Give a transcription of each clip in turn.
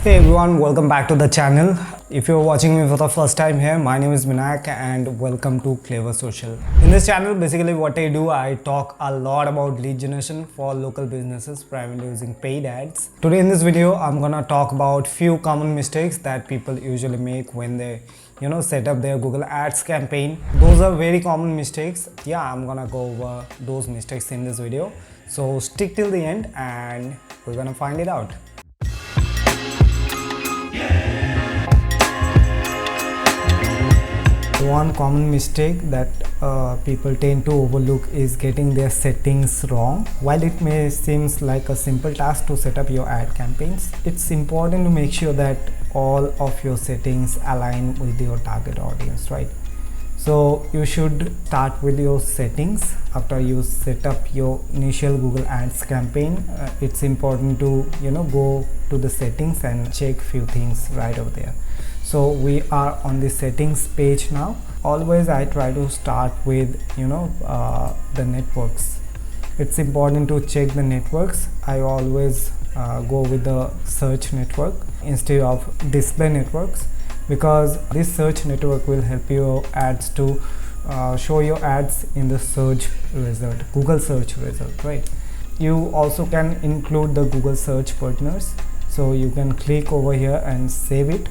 Hey everyone, welcome back to the channel. If you're watching me for the first time here, my name is Binayak and welcome to Clever Social. In this channel, basically what I do, I talk a lot about lead generation for local businesses, primarily using paid ads. Today in this video, I'm gonna talk about few common mistakes that people usually make when they set up their Google Ads campaign. Those are very common mistakes. Yeah, I'm gonna go over those mistakes in this video. So stick till the end and we're gonna find it out. One common mistake that people tend to overlook is getting their settings wrong. While it may seem like a simple task to set up your ad campaigns, it's important to make sure that all of your settings align with your target audience, right? So you should start with your settings. After you set up your initial Google Ads campaign, it's important to go to the settings and check few things right over there. So we are on the settings page now. Always I try to start with the networks. It's important to check the networks. I always go with the search network instead of display networks, because this search network will help your ads to show your ads in the search result, Google search result, right? You also can include the Google search partners, so you can click over here and save it,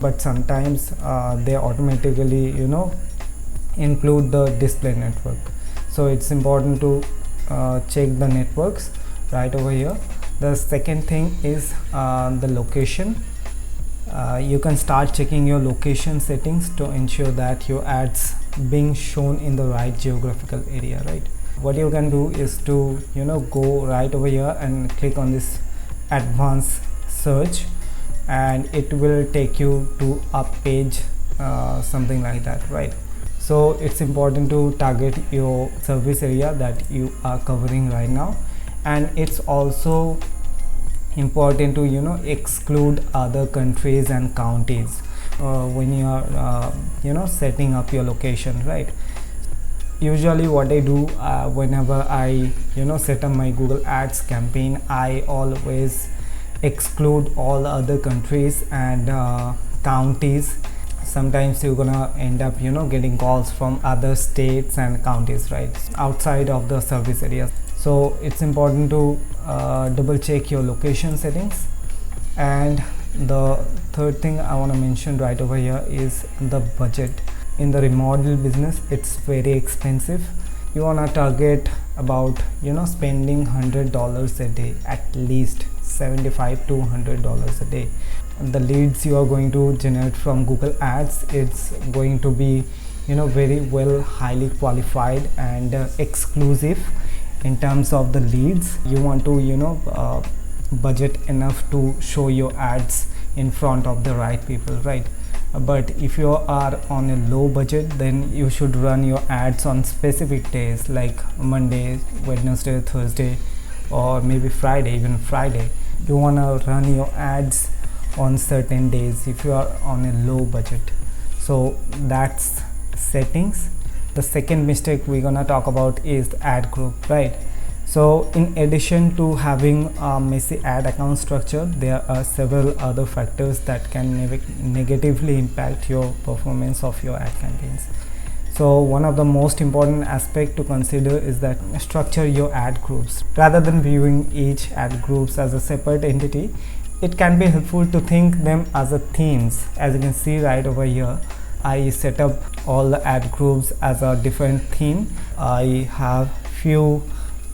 but sometimes they automatically include the display network. So it's important to check the networks right over here. The second thing is the location. You can start checking your location settings to ensure that your ads being shown in the right geographical area, right? What you can do is to go right over here and click on this advanced search, and it will take you to a page something like that, right? So it's important to target your service area that you are covering right now, and it's also important to exclude other countries and counties when you are setting up your location, right? Usually what I do whenever I set up my Google Ads campaign, I always exclude all other countries and counties. Sometimes you're gonna end up getting calls from other states and counties, right, outside of the service areas. So it's important to double check your location settings. And the third thing I want to mention right over here is the budget. In the remodel business, it's very expensive. You want to target about spending $100 a day, at least $75 to $100 a day. The leads you are going to generate from Google Ads, it's going to be very well, highly qualified and exclusive. In terms of the leads, you want to budget enough to show your ads in front of the right people, right? But if you are on a low budget, then you should run your ads on specific days like Monday, Wednesday, Thursday, or maybe Friday, even Friday. You want to run your ads on certain days if you are on a low budget. So that's settings. The second mistake we're gonna talk about is the ad group, right? So in addition to having a messy ad account structure, there are several other factors that can negatively impact your performance of your ad campaigns. So one of the most important aspect to consider is that structure your ad groups. Rather than viewing each ad groups as a separate entity, it can be helpful to think them as a themes. As you can see right over here, I set up all the ad groups as a different theme. I have few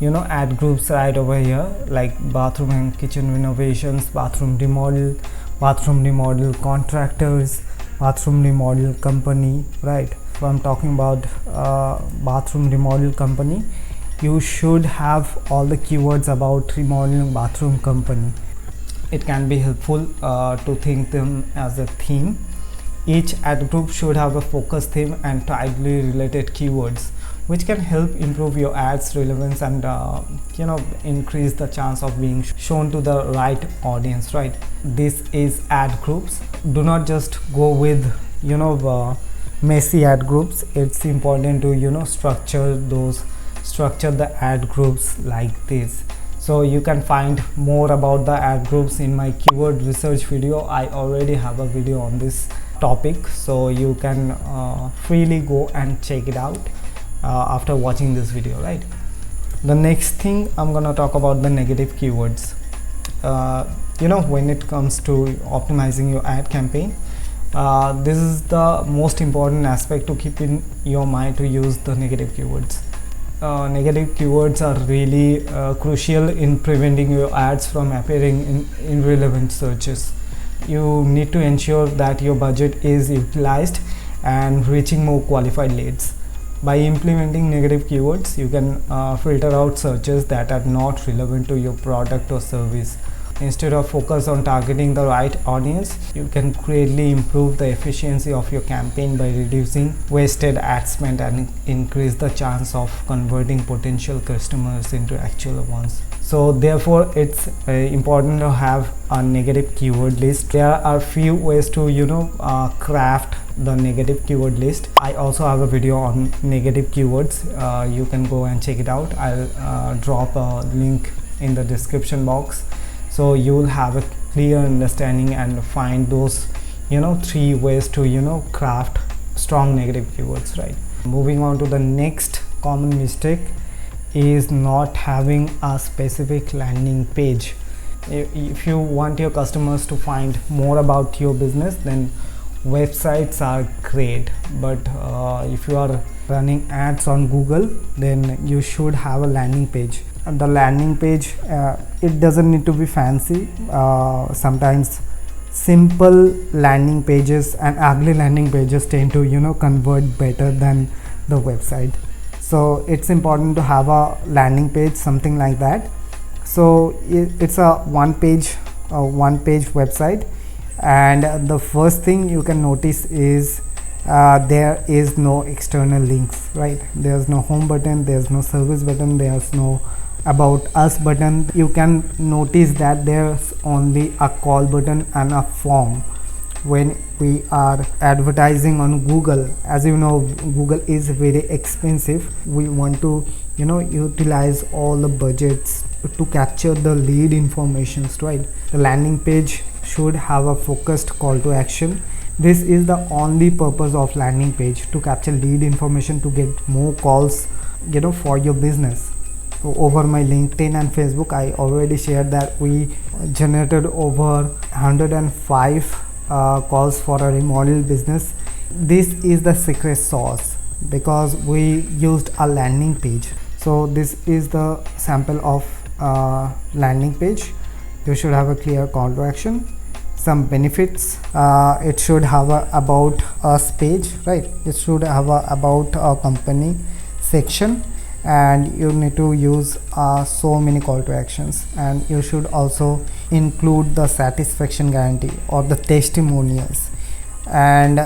ad groups right over here, like bathroom and kitchen renovations, bathroom remodel contractors, bathroom remodel company, right? If I'm talking about bathroom remodel company, you should have all the keywords about remodeling bathroom company. It can be helpful to think them as a theme. Each ad group should have a focus theme and tightly related keywords, which can help improve your ads relevance and increase the chance of being shown to the right audience, right? This is ad groups. Do not just go with messy ad groups. It's important to structure the ad groups like this. So you can find more about the ad groups in my keyword research video. I already have a video on this topic, so you can freely go and check it out after watching this video, right? The next thing I'm gonna talk about the negative keywords. When it comes to optimizing your ad campaign, this is the most important aspect to keep in your mind to use the negative keywords. Negative keywords are really crucial in preventing your ads from appearing in irrelevant searches. You need to ensure that your budget is utilized and reaching more qualified leads. By implementing negative keywords, you can filter out searches that are not relevant to your product or service. Instead of focus on targeting the right audience, you can greatly improve the efficiency of your campaign by reducing wasted ad spend and increase the chance of converting potential customers into actual ones. So therefore, it's important to have a negative keyword list. There are few ways to craft the negative keyword list. I also have a video on negative keywords. You can go and check it out. I'll drop a link in the description box, so you will have a clear understanding and find those 3 ways to craft strong negative keywords, right? Moving on to the next common mistake is not having a specific landing page. If you want your customers to find more about your business, then websites are great, but if you are running ads on Google, then you should have a landing page. And the landing page, it doesn't need to be fancy. Sometimes simple landing pages and ugly landing pages tend to convert better than the website. So it's important to have a landing page, something like that. So it's a one page website, and the first thing you can notice is there is no external links, right? There's no home button, there's no service button, there's no about us button. You can notice that there's only a call button and a form. When we are advertising on Google, as you know, Google is very expensive. We want to utilize all the budgets to capture the lead informations, right? The landing page should have a focused call to action. This is the only purpose of landing page, to capture lead information, to get more calls for your business. Over my LinkedIn and Facebook, I already shared that we generated over 105 calls for a remodel business. This is the secret sauce because we used a landing page. So this is the sample of landing page. You should have a clear call to action, some benefits. It should have a about us page, right? It should have a about a company section, and you need to use so many call to actions, and you should also include the satisfaction guarantee or the testimonials. And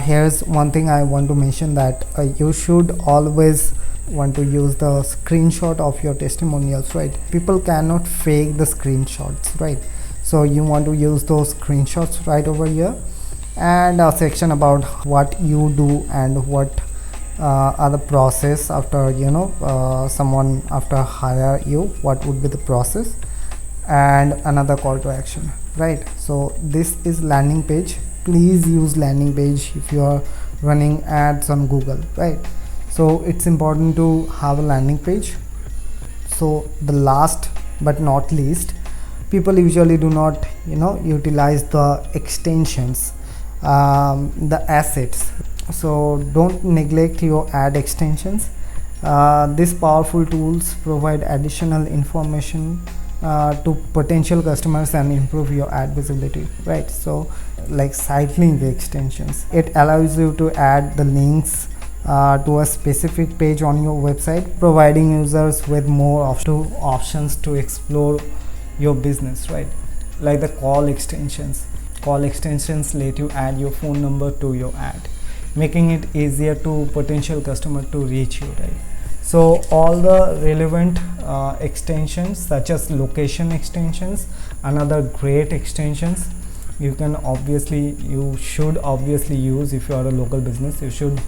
here's one thing I want to mention, that you should always want to use the screenshot of your testimonials, right? People cannot fake the screenshots, right? So you want to use those screenshots right over here, and a section about what you do and what are the process after someone after hire you, what would be the process, and another call to action, right? So this is landing page. Please use landing page if you are running ads on Google, right? So it's important to have a landing page. So the last but not least, people usually do not utilize the extensions, the assets. So don't neglect your ad extensions. These powerful tools provide additional information to potential customers and improve your ad visibility, right? So like site link extensions, it allows you to add the links to a specific page on your website, providing users with more options to explore your business, right? Like the call extensions let you add your phone number to your ad, making it easier to potential customer to reach you, right? So all the relevant extensions such as location extensions, another great extensions you should obviously use. If you are a local business, you should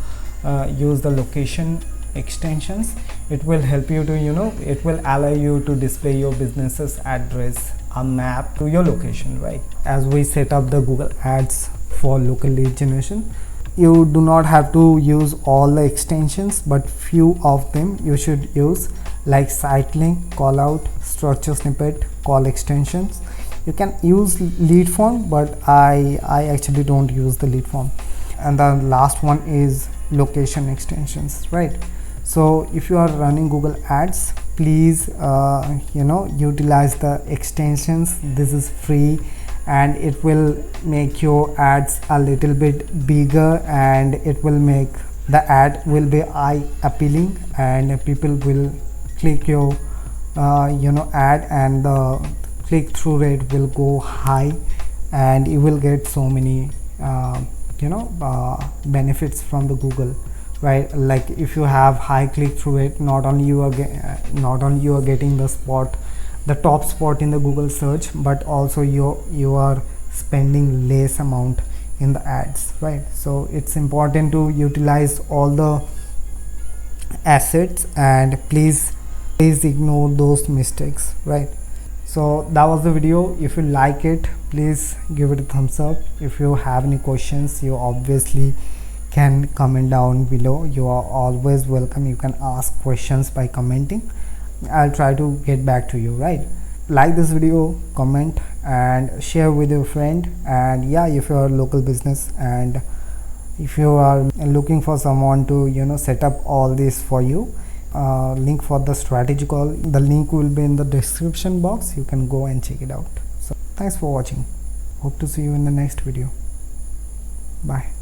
use the location extensions, it will help you to, it will allow you to display your business's address, a map to your location, right? As we set up the Google Ads for local lead generation, you do not have to use all the extensions, but few of them you should use, like site link, call out, structure snippet, call extensions. You can use lead form, but I actually don't use the lead form. And the last one is location extensions, right? So if you are running Google Ads, please utilize the extensions. This is free and it will make your ads a little bit bigger, and it will make the ad will be eye appealing, and people will click your ad, and the click through rate will go high, and you will get so many benefits from the Google, right? Like if you have high click through rate, not only you are getting the top spot in the Google search, but also you are spending less amount in the ads, right? So it's important to utilize all the assets, and please ignore those mistakes, right? So that was the video. If you like it, please give it a thumbs up. If you have any questions, you obviously can comment down below. You are always welcome. You can ask questions by commenting. I'll try to get back to you, right? Like this video, comment and share with your friend. And yeah, if you are a local business and if you are looking for someone to set up all this for you, link for the strategy call, the link will be in the description box. You can go and check it out. So thanks for watching. Hope to see you in the next video. Bye.